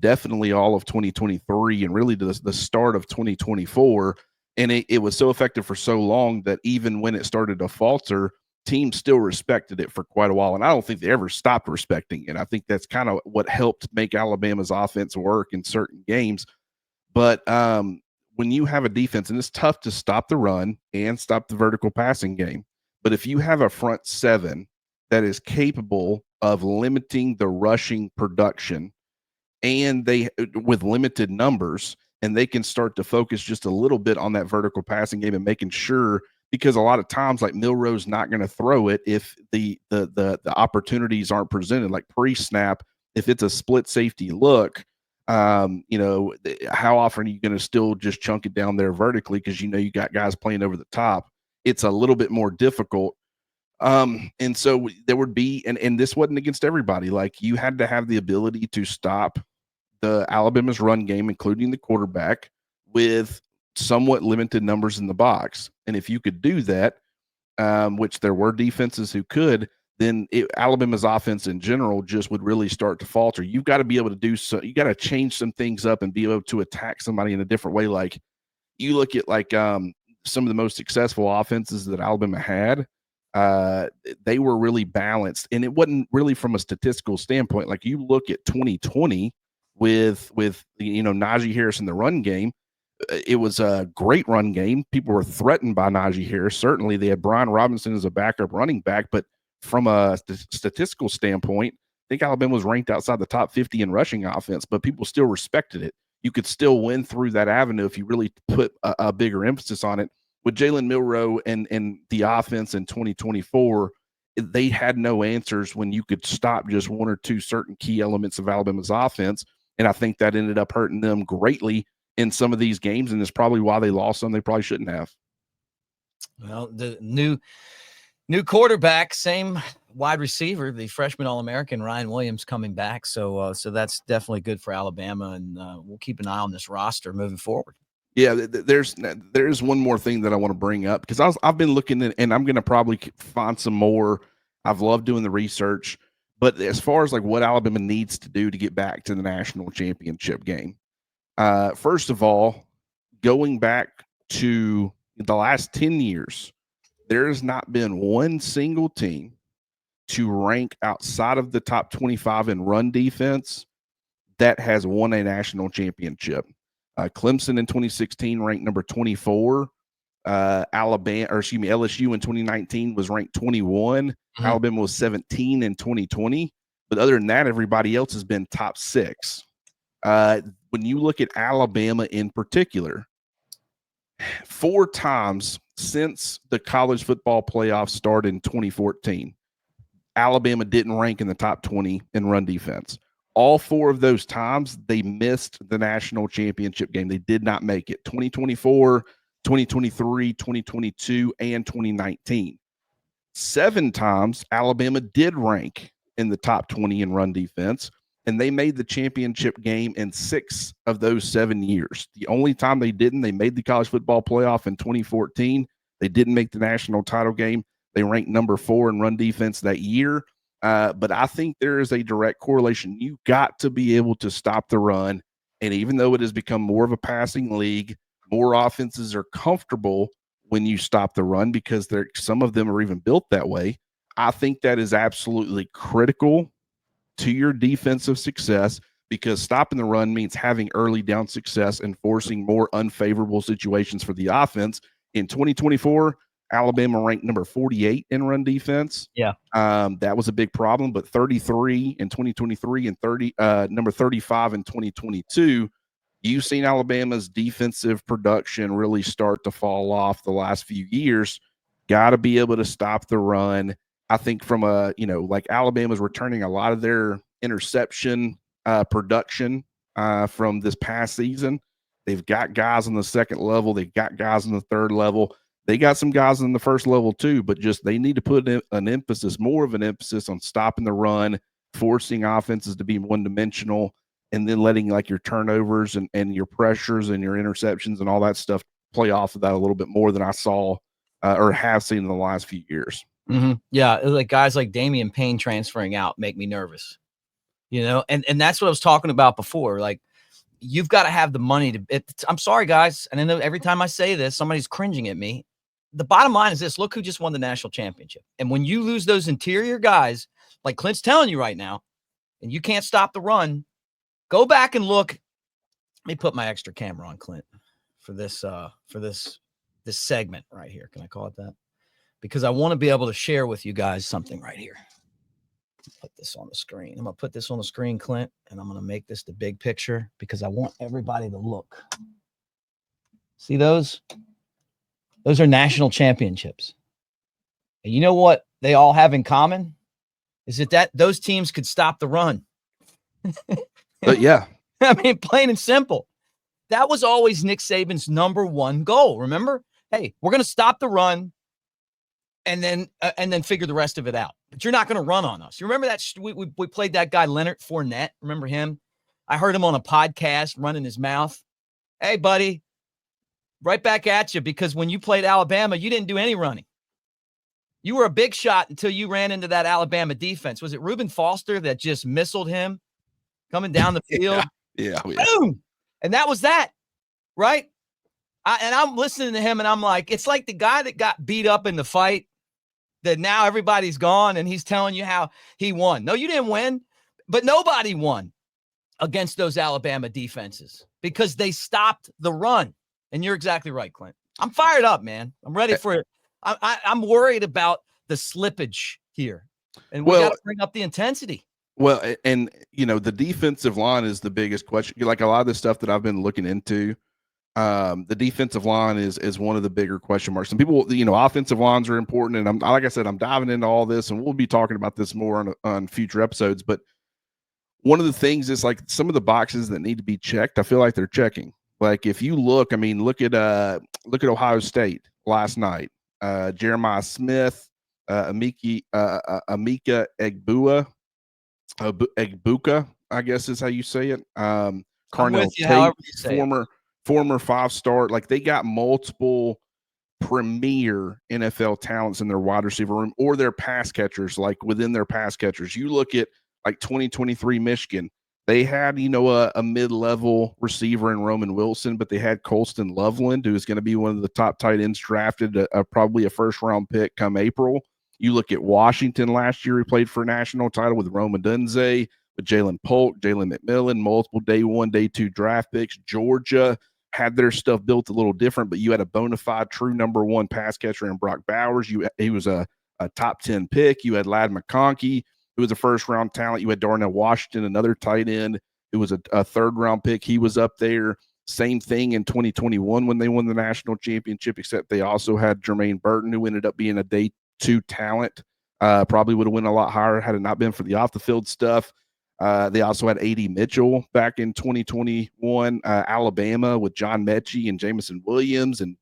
definitely all of 2023 and really the start of 2024. And it was so effective for so long that even when it started to falter, teams still respected it for quite a while. And I don't think they ever stopped respecting it. I think that's kind of what helped make Alabama's offense work in certain games. But when you have a defense, and it's tough to stop the run and stop the vertical passing game, but if you have a front seven that is capable of limiting the rushing production, and with limited numbers, and they can start to focus just a little bit on that vertical passing game and making sure, because a lot of times, like, Milroe's not going to throw it if the opportunities aren't presented, like pre-snap. If it's a split safety look, how often are you going to still just chunk it down there vertically because you got guys playing over the top? It's a little bit more difficult. And so there would be, and this wasn't against everybody. Like, you had to have the ability to stop the Alabama's run game, including the quarterback, with somewhat limited numbers in the box. And if you could do that, which there were defenses who could, then Alabama's offense in general just would really start to falter. You've got to be able to do so. You got to change some things up and be able to attack somebody in a different way. Like, you look at some of the most successful offenses that Alabama had, they were really balanced, and it wasn't really from a statistical standpoint. Like, you look at 2020 with Najee Harris in the run game. It was a great run game. People were threatened by Najee Harris. Certainly, they had Brian Robinson as a backup running back, but from a statistical standpoint, I think Alabama was ranked outside the top 50 in rushing offense, but people still respected it. You could still win through that avenue if you really put a bigger emphasis on it. With Jalen Milroe and the offense in 2024, they had no answers when you could stop just one or two certain key elements of Alabama's offense, and I think that ended up hurting them greatly in some of these games, and it's probably why they lost some they probably shouldn't have. Well, the new quarterback, same wide receiver, the freshman All-American Ryan Williams coming back. So that's definitely good for Alabama, and we'll keep an eye on this roster moving forward. Yeah, there's one more thing that I want to bring up, because I've been looking at, and I'm going to probably find some more. I've loved doing the research, but as far as like what Alabama needs to do to get back to the national championship game, first of all, going back to the last 10 years, there has not been one single team to rank outside of the top 25 in run defense that has won a national championship. Clemson in 2016 ranked number 24. LSU in 2019 was ranked 21. Mhm. Alabama was 17 in 2020. But other than that, everybody else has been top 6. When you look at Alabama in particular, 4 times since the college football playoffs started in 2014, Alabama didn't rank in the top 20 in run defense. All 4 of those times, they missed the national championship game. They did not make it. 2024, 2023, 2022, and 2019. 7 times, Alabama did rank in the top 20 in run defense, and they made the championship game in 6 of those 7 years. The only time they didn't, they made the college football playoff in 2014. They didn't make the national title game. They ranked number 4 in run defense that year. But I think there is a direct correlation. You got to be able to stop the run. And even though it has become more of a passing league, more offenses are comfortable when you stop the run because some of them are even built that way. I think that is absolutely critical to your defensive success because stopping the run means having early down success and forcing more unfavorable situations for the offense. In 2024, Alabama ranked number 48 in run defense. Yeah. That was a big problem, but 33 in 2023 and number 35 in 2022. You've seen Alabama's defensive production really start to fall off the last few years. Got to be able to stop the run. I think from like Alabama's returning a lot of their interception production from this past season. They've got guys on the second level. They've got guys on the third level. They got some guys on the first level too, but just they need to put more of an emphasis on stopping the run, forcing offenses to be one-dimensional, and then letting like your turnovers and your pressures and your interceptions and all that stuff play off of that a little bit more than I saw or have seen in the last few years. Mm-hmm. Yeah, like guys like Damian Payne transferring out make me nervous, and that's what I was talking about before. Like, you've got to have the money to. I'm sorry, guys, and I know every time I say this, somebody's cringing at me. The bottom line is this: look who just won the national championship. And when you lose those interior guys, like Clint's telling you right now, and you can't stop the run, go back and look. Let me put my extra camera on Clint for this segment right here. Can I call it that? Because I want to be able to share with you guys something right here. Put this on the screen. I'm going to put this on the screen, Clint, and I'm going to make this the big picture because I want everybody to look. See those? Those are national championships. And you know what they all have in common? Is that those teams could stop the run. But yeah. I mean, plain and simple. That was always Nick Saban's number one goal. Remember? Hey, we're going to stop the run and then figure the rest of it out. But you're not going to run on us. You remember that we played that guy Leonard Fournette? Remember him? I heard him on a podcast running his mouth. Hey, buddy, right back at you because when you played Alabama, you didn't do any running. You were a big shot until you ran into that Alabama defense. Was it Reuben Foster that just missiled him coming down the field? Yeah. Boom! And that was that, right? I'm listening to him, and I'm like, it's like the guy that got beat up in the fight that now everybody's gone, and he's telling you how he won. No, you didn't win, but nobody won against those Alabama defenses because they stopped the run. And you're exactly right, Clint. I'm fired up, man. I'm ready for it. I'm worried about the slippage here, and we got to bring up the intensity. Well, and the defensive line is the biggest question. Like a lot of the stuff that I've been looking into, the defensive line is one of the bigger question marks. Some people, offensive lines are important, and like I said, I'm diving into all this, and we'll be talking about this more on future episodes. But one of the things is like some of the boxes that need to be checked. I feel like they're checking. Like if you look at Ohio State last night. Jeremiah Smith, Amika Egbuka, I guess is how you say it. Carnell Tate, former 5-star. Like they got multiple premier NFL talents in their wide receiver room or their pass catchers, like within their pass catchers. You look at like 2023 Michigan. They had, a mid-level receiver in Roman Wilson, but they had Colston Loveland, who is going to be one of the top tight ends drafted, probably a first-round pick come April. You look at Washington last year, he played for a national title with Rome Odunze, with Jalen Polk, Jalen McMillan, multiple day 1, day 2 draft picks. Georgia, had their stuff built a little different, but you had a bona fide true number one pass catcher in Brock Bowers. He was a top 10 pick. You had Ladd McConkey, who was a first round talent. You had Darnell Washington, another tight end, who was a third round pick. He was up there. Same thing in 2021 when they won the national championship, except they also had Jermaine Burton, who ended up being a day 2 talent. Probably would have went a lot higher had it not been for the off the field stuff. They also had A.D. Mitchell back in 2021, Alabama with John Mechie and Jamison Williams and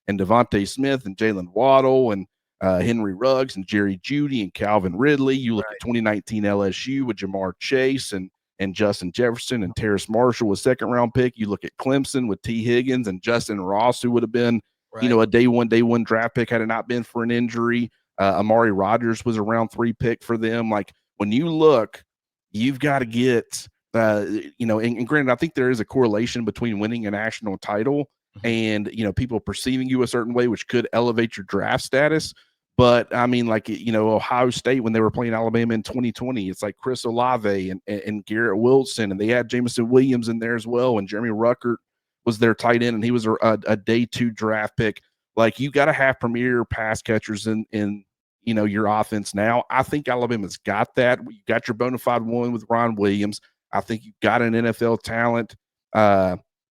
Devontae Smith and Jalen Waddle and Henry Ruggs and Jerry Jeudy and Calvin Ridley. You look at 2019 LSU with Jamar Chase and Justin Jefferson and Terrace Marshall was second round pick. You look at Clemson with T. Higgins and Justin Ross, who would have been, a day one draft pick had it not been for an injury. Amari Rodgers was a round 3 pick for them. Like when you look, you've got to get, and granted, I think there is a correlation between winning a national title and, people perceiving you a certain way, which could elevate your draft status. But I mean, like, Ohio State, when they were playing Alabama in 2020, it's like Chris Olave and Garrett Wilson, and they had Jamison Williams in there as well. And Jeremy Ruckert was their tight end, and he was a day 2 draft pick. Like, you got to have premier pass catchers in your offense now. I think Alabama's got that. You got your bona fide one with Ron Williams. I think you've got an NFL talent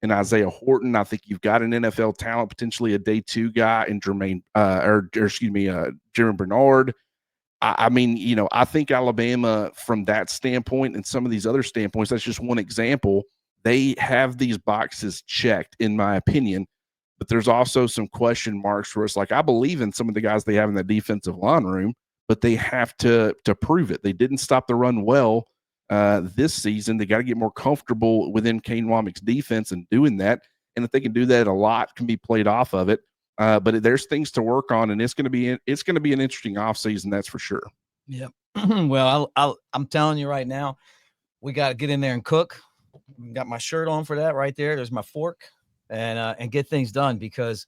in Isaiah Horton. I think you've got an NFL talent, potentially a day 2 guy in Jermaine Bernard. I mean, I think Alabama from that standpoint and some of these other standpoints, that's just one example. They have these boxes checked, in my opinion. But there's also some question marks where it's like, I believe in some of the guys they have in the defensive line room, but they have to prove it. They didn't stop the run well this season. They got to get more comfortable within Kane Wommack's defense and doing that. And if they can do that, a lot can be played off of it. But there's things to work on, and it's going to be an interesting offseason, that's for sure. Yeah. Well, I'm telling you right now, we got to get in there and cook. Got my shirt on for that right there. There's my fork. And get things done because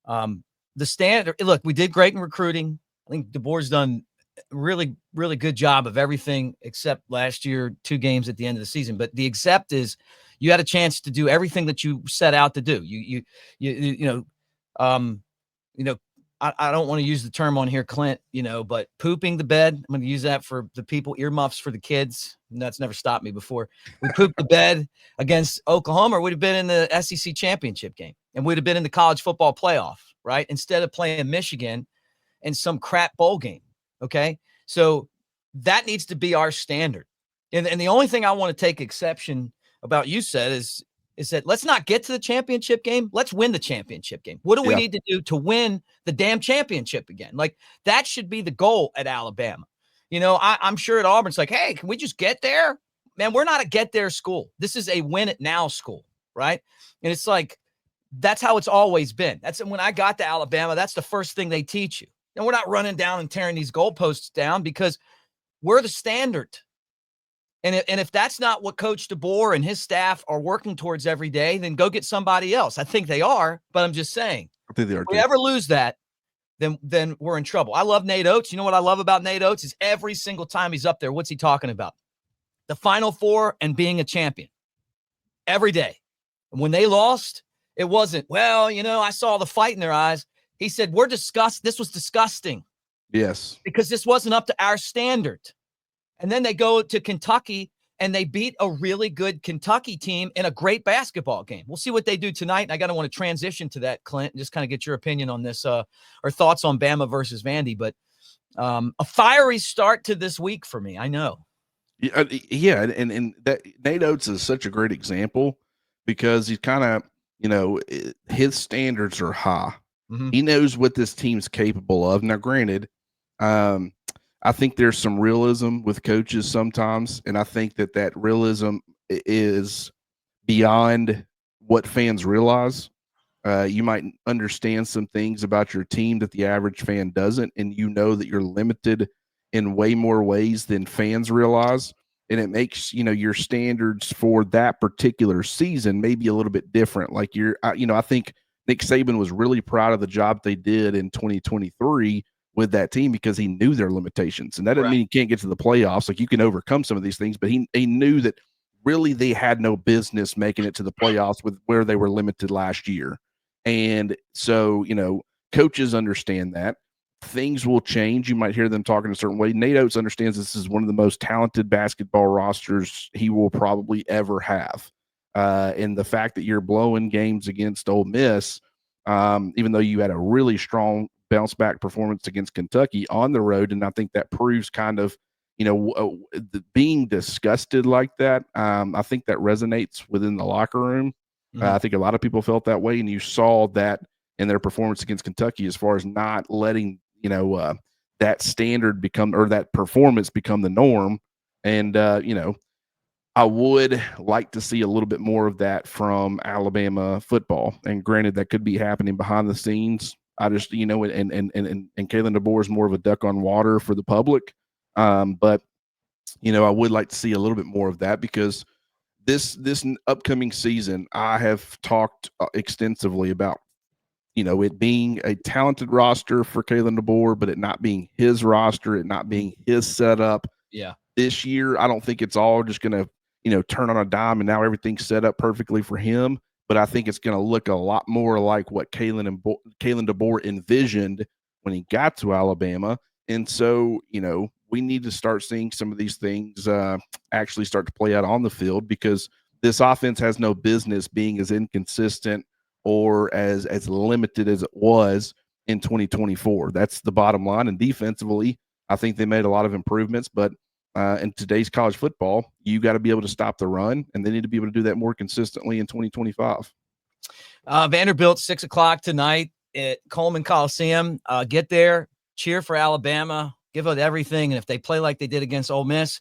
the standard. Look, we did great in recruiting. I think DeBoer's done really, really good job of everything except last year, 2 games at the end of the season. But the except is you had a chance to do everything that you set out to do. I don't want to use the term on here, Clint, but pooping the bed. I'm going to use that for the people, earmuffs for the kids. And that's never stopped me before. We pooped the bed against Oklahoma, or we'd have been in the SEC championship game and we'd have been in the college football playoff, right? Instead of playing Michigan in some crap bowl game. Okay. So that needs to be our standard. And the only thing I want to take exception about you said is that let's not get to the championship game. Let's win the championship game. What do we need to do to win the damn championship again? Like that should be the goal at Alabama. I'm sure at Auburn, it's like, hey, can we just get there? Man, we're not a get there school. This is a win it now school, right? And it's like, that's how it's always been. That's when I got to Alabama, that's the first thing they teach you. And we're not running down and tearing these goalposts down because we're the standard. And if that's not what Coach DeBoer and his staff are working towards every day, then go get somebody else. I think they are, but I'm just saying. I think they are. If we ever lose that, then we're in trouble. I love Nate Oates. You know what I love about Nate Oates is every single time he's up there, what's he talking about? The Final Four and being a champion. Every day. And when they lost, it wasn't, I saw the fight in their eyes. He said, this was disgusting. Yes. Because this wasn't up to our standard. And then they go to Kentucky and they beat a really good Kentucky team in a great basketball game. We'll see what they do tonight. And I want to transition to that, Clint, and just kind of get your opinion on this or thoughts on Bama versus Vandy. But a fiery start to this week for me. I know. Yeah. And that Nate Oates is such a great example because he's kind of, his standards are high. Mm-hmm. He knows what this team's capable of. Now, granted, I think there's some realism with coaches sometimes, and I think that realism is beyond what fans realize. You might understand some things about your team that the average fan doesn't, and that you're limited in way more ways than fans realize, and it makes your standards for that particular season maybe a little bit different. Like I think Nick Saban was really proud of the job they did in 2023 with that team because he knew their limitations. And that doesn't mean you can't get to the playoffs. Like you can overcome some of these things, but he knew that really they had no business making it to the playoffs with where they were limited last year. And so, coaches understand that. Things will change. You might hear them talking a certain way. Nate Oates understands this is one of the most talented basketball rosters he will probably ever have. And the fact that you're blowing games against Ole Miss, even though you had a really strong bounce back performance against Kentucky on the road, and I think that proves kind of, being disgusted like that. I think that resonates within the locker room. I think a lot of people felt that way, and you saw that in their performance against Kentucky as far as not letting that standard become, or that performance become, the norm. And I would like to see a little bit more of that from Alabama football. And granted, that could be happening behind the scenes. I just, and Kalen DeBoer is more of a duck on water for the public. But I would like to see a little bit more of that, because this upcoming season, I have talked extensively about, it being a talented roster for Kalen DeBoer, but it not being his roster, it not being his setup. Yeah. This year, I don't think it's all just going to, turn on a dime and now everything's set up perfectly for him. But I think it's going to look a lot more like what Kalen DeBoer envisioned when he got to Alabama. And so, we need to start seeing some of these things actually start to play out on the field, because this offense has no business being as inconsistent or as limited as it was in 2024. That's the bottom line. And defensively, I think they made a lot of improvements, but in today's college football, you got to be able to stop the run, and they need to be able to do that more consistently in 2025. Vanderbilt, 6:00 tonight at Coleman Coliseum. Get there, cheer for Alabama, give it everything. And if they play like they did against Ole Miss,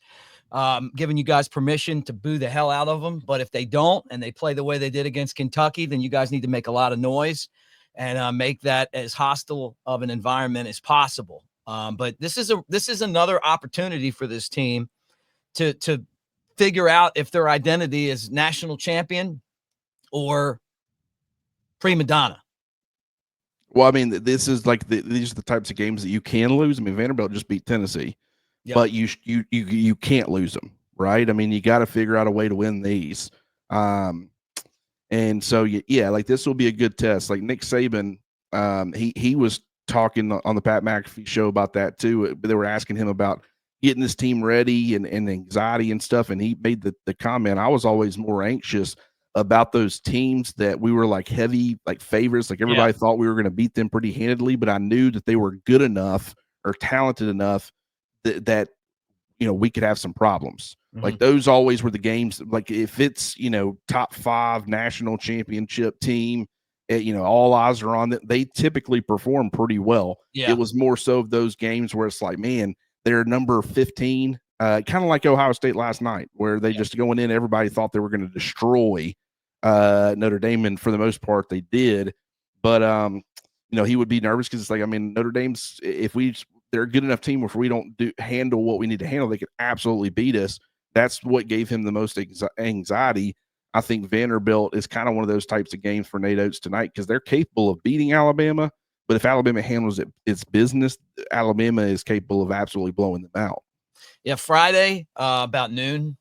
giving you guys permission to boo the hell out of them. But if they don't, and they play the way they did against Kentucky, then you guys need to make a lot of noise and make that as hostile of an environment as possible. But this is another opportunity for this team to figure out if their identity is national champion or prima donna. Well, I mean, this is like these are the types of games that you can lose. I mean, Vanderbilt just beat Tennessee, but you can't lose them, right? I mean, you got to figure out a way to win these. And so like this will be a good test. Like Nick Saban, he was talking on the Pat McAfee show about that too. They were asking him about getting this team ready and anxiety and stuff, and he made the comment, I was always more anxious about those teams that we were like heavy, like favorites. Like everybody thought we were going to beat them pretty handedly, but I knew that they were good enough or talented enough that we could have some problems. Like those always were the games. Like if it's, top 5 national championship team, all eyes are on that. They typically perform pretty well. Yeah. It was more so of those games where it's like, man, they're number 15, kind of like Ohio State last night, where they just going in, everybody thought they were going to destroy Notre Dame, and for the most part they did. But he would be nervous because it's like, I mean, Notre Dame's, they're a good enough team where if we don't handle what we need to handle, they could absolutely beat us. That's what gave him the most anxiety. I think Vanderbilt is kind of one of those types of games for Nate Oates tonight, because they're capable of beating Alabama, but if Alabama handles its business, Alabama is capable of absolutely blowing them out. Yeah, Friday about noon,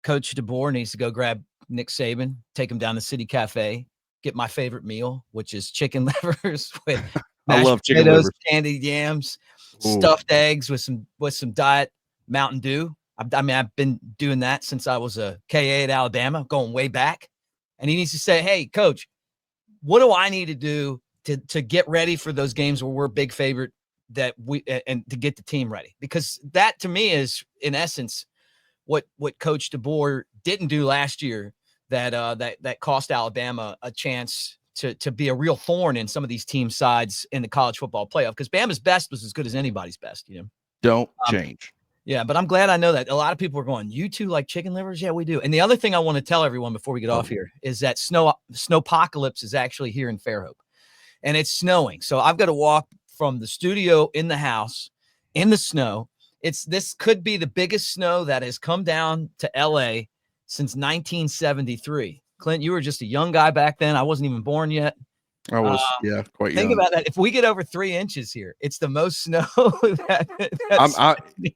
Coach DeBoer needs to go grab Nick Saban, take him down to City Cafe, get my favorite meal, which is chicken livers with I love chicken potatoes, livers, candied yams, Ooh. Stuffed eggs with some diet Mountain Dew. I mean, I've been doing that since I was a KA at Alabama, going way back. And he needs to say, hey, Coach, what do I need to do to get ready for those games where we're a big favorite, and to get the team ready? Because that to me is, in essence, what Coach DeBoer didn't do last year that cost Alabama a chance to be a real thorn in some of these team sides in the college football playoff, because Bama's best was as good as anybody's best. Don't change. Yeah, but I'm glad I know that. A lot of people are going, you two like chicken livers? Yeah, we do. And the other thing I want to tell everyone before we get off here is that snowpocalypse is actually here in Fairhope, and it's snowing. So I've got to walk from the studio in the house in the snow. This could be the biggest snow that has come down to LA since 1973. Clint, you were just a young guy back then. I wasn't even born yet. I was, quite Think young. about that. If we get over 3 inches here, it's the most snow I'm that's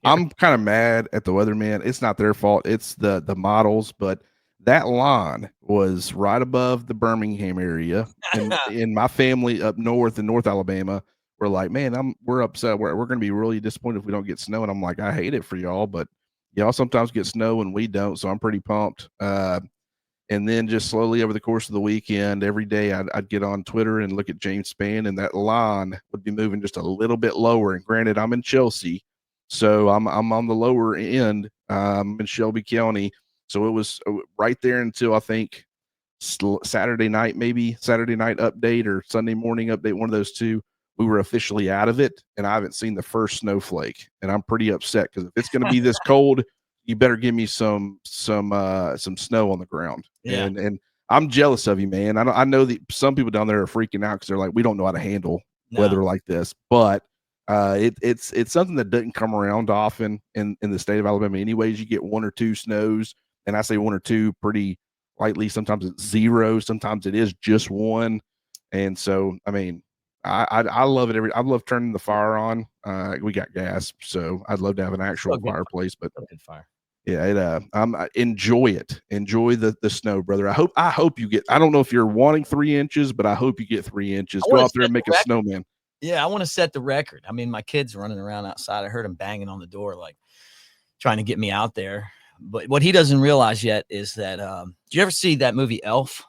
I'm kind of mad at the weatherman. It's not their fault. It's the models, but that line was right above the Birmingham area, and in my family up north in North Alabama, we're like, man, we're upset. We're going to be really disappointed if we don't get snow. And I'm like, I hate it for y'all, but y'all sometimes get snow and we don't, so I'm pretty pumped. And then just slowly over the course of the weekend, every day I'd get on Twitter and look at James Spann, and that line would be moving just a little bit lower. And granted, I'm in Chelsea, so I'm on the lower end in Shelby County. So it was right there until I think Saturday night, maybe Saturday night update or Sunday morning update, one of those two. We were officially out of it, and I haven't seen the first snowflake, and I'm pretty upset because if it's going to be this cold, you better give me some snow on the ground. Yeah. And I'm jealous of you, man. I know that some people down there are freaking out because they're like, we don't know how to handle weather like this, but it's something that doesn't come around often in the state of Alabama. Anyways, you get 1 or 2 snows, and I say 1 or 2 pretty lightly. Sometimes it's 0, sometimes it is just 1, and so I mean, I love it. I love turning the fire on. We got gas, so I'd love to have an actual fireplace, but good fire. Yeah, enjoy it. Enjoy the snow, brother. I hope you get. I don't know if you're wanting 3 inches, but I hope you get 3 inches. Go out there and make a snowman. Yeah, I want to set the record. I mean, my kid's running around outside. I heard him banging on the door, like trying to get me out there. But what he doesn't realize yet is that did you ever see that movie Elf?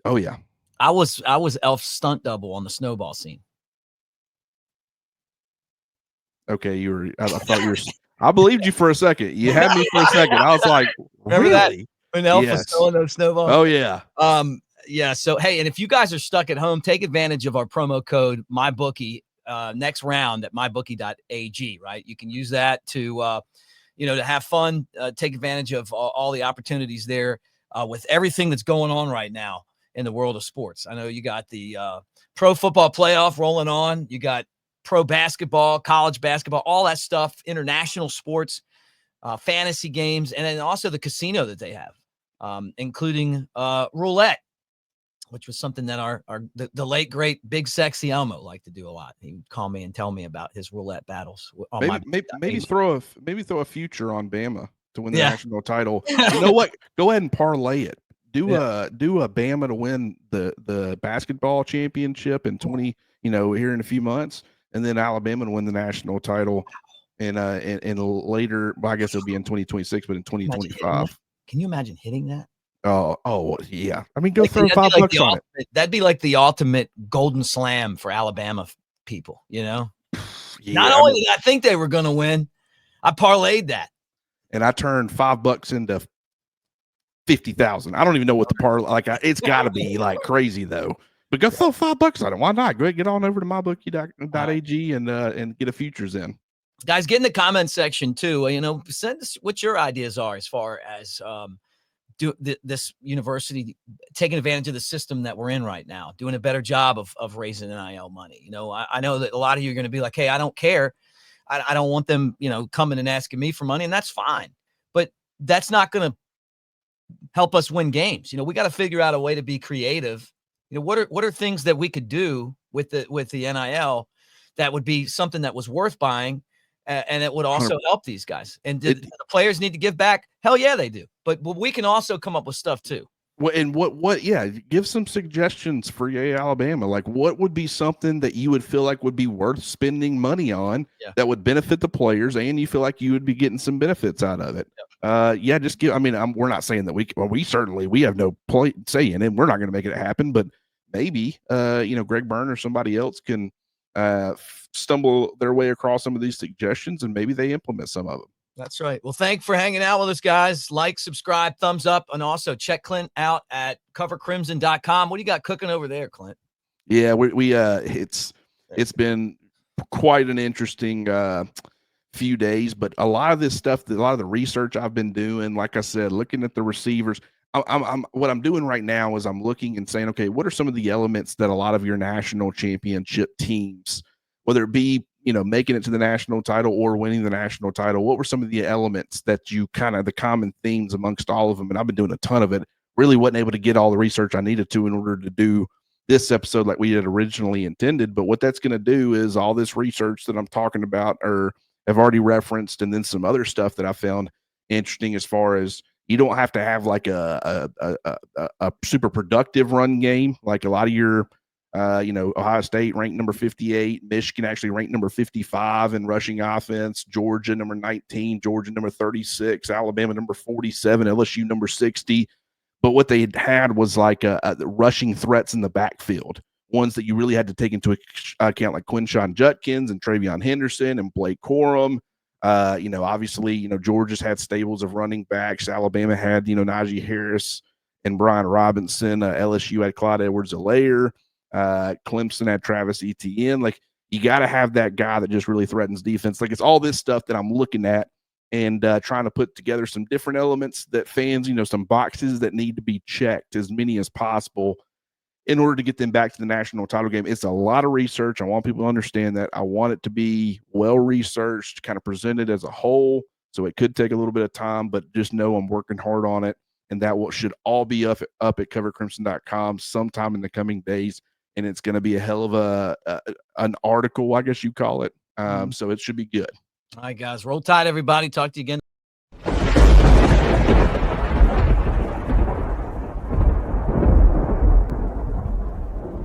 Oh yeah. I was Elf's stunt double on the snowball scene. Okay, I thought you were. I believed you for a second. You had me for a second. I was like, remember really? That? When Elf was throwing those snowballs? Oh yeah. Yeah. So hey, and if you guys are stuck at home, take advantage of our promo code MyBookie next round at mybookie.ag. Right, you can use that to to have fun, take advantage of all the opportunities there with everything that's going on right now in the world of sports. I know you got the pro football playoff rolling on. You got pro basketball, college basketball, all that stuff, international sports, fantasy games, and then also the casino that they have, including roulette, which was something that the late great Big Sexy Elmo liked to do a lot. He would call me and tell me about his roulette battles. Maybe throw a future on Bama to win the national title. You know what? Go ahead and parlay it. Do a Bama to win the basketball championship in here in a few months, and then Alabama to win the national title and later. Well, I guess it'll be in 2026, but in 2025. Can you imagine hitting that? Oh yeah. I mean, go throw $5 on it. That'd be like the ultimate golden slam for Alabama people. Not only did I think they were going to win, I parlayed that, and I turned $5 into 50,000. I don't even know what the parlay it's got to be like crazy though. But go throw $5 on it. Why not? Go ahead, get on over to mybookie.ag and get a futures in. Guys, get in the comment section too. Send us what your ideas are as far as this university taking advantage of the system that we're in right now, doing a better job of raising NIL money. I know that a lot of you are going to be like, hey, I don't care. I don't want them, coming and asking me for money, and that's fine. But that's not going to help us win games. We got to figure out a way to be creative. What are things that we could do with the NIL that would be something that was worth buying, and it would also help these guys. And the players need to give back. Hell yeah, they do. But we can also come up with stuff too. Well, and what? Yeah, give some suggestions for Alabama. Like, what would be something that you would feel like would be worth spending money on that would benefit the players, and you feel like you would be getting some benefits out of it? Just give. I mean, we're not saying that we have no say in it. We're not going to make it happen, but maybe Greg Byrne or somebody else can stumble their way across some of these suggestions, and maybe they implement some of them. That's right. Well, thanks for hanging out with us, guys. Like, subscribe, thumbs up, and also check Clint out at covercrimson.com. What do you got cooking over there, Clint? Yeah, it's been quite an interesting few days, but a lot of this stuff, a lot of the research I've been doing, like I said, looking at the receivers. What I'm doing right now is I'm looking and saying, okay, what are some of the elements that a lot of your national championship teams, whether it be making it to the national title or winning the national title, what were some of the elements that you the common themes amongst all of them? And I've been doing a ton of it. Really wasn't able to get all the research I needed to in order to do this episode like we had originally intended. But what that's going to do is all this research that I'm talking about or have already referenced, and then some other stuff that I found interesting as far as you don't have to have like a super productive run game. Like a lot of your, Ohio State ranked number 58, Michigan actually ranked number 55 in rushing offense, Georgia number 19, Georgia number 36, Alabama number 47, LSU number 60. But what they had was like rushing threats in the backfield, ones that you really had to take into account, like Quinshon Judkins and Travion Henderson and Blake Corum. Obviously, Georgia's had stables of running backs. Alabama had, Najee Harris and Brian Robinson. LSU had Clyde Edwards-Helaire. Clemson had Travis Etienne. Like, you got to have that guy that just really threatens defense. Like, it's all this stuff that I'm looking at and trying to put together some different elements that fans, some boxes that need to be checked, as many as possible, in order to get them back to the national title game. It's a lot of research. I want people to understand that. I want it to be well-researched, kind of presented as a whole. So it could take a little bit of time, but just know I'm working hard on it. And that should all be up at covercrimson.com sometime in the coming days. And it's going to be a hell of an article, I guess you call it. So it should be good. All right, guys. Roll Tide, everybody. Talk to you again.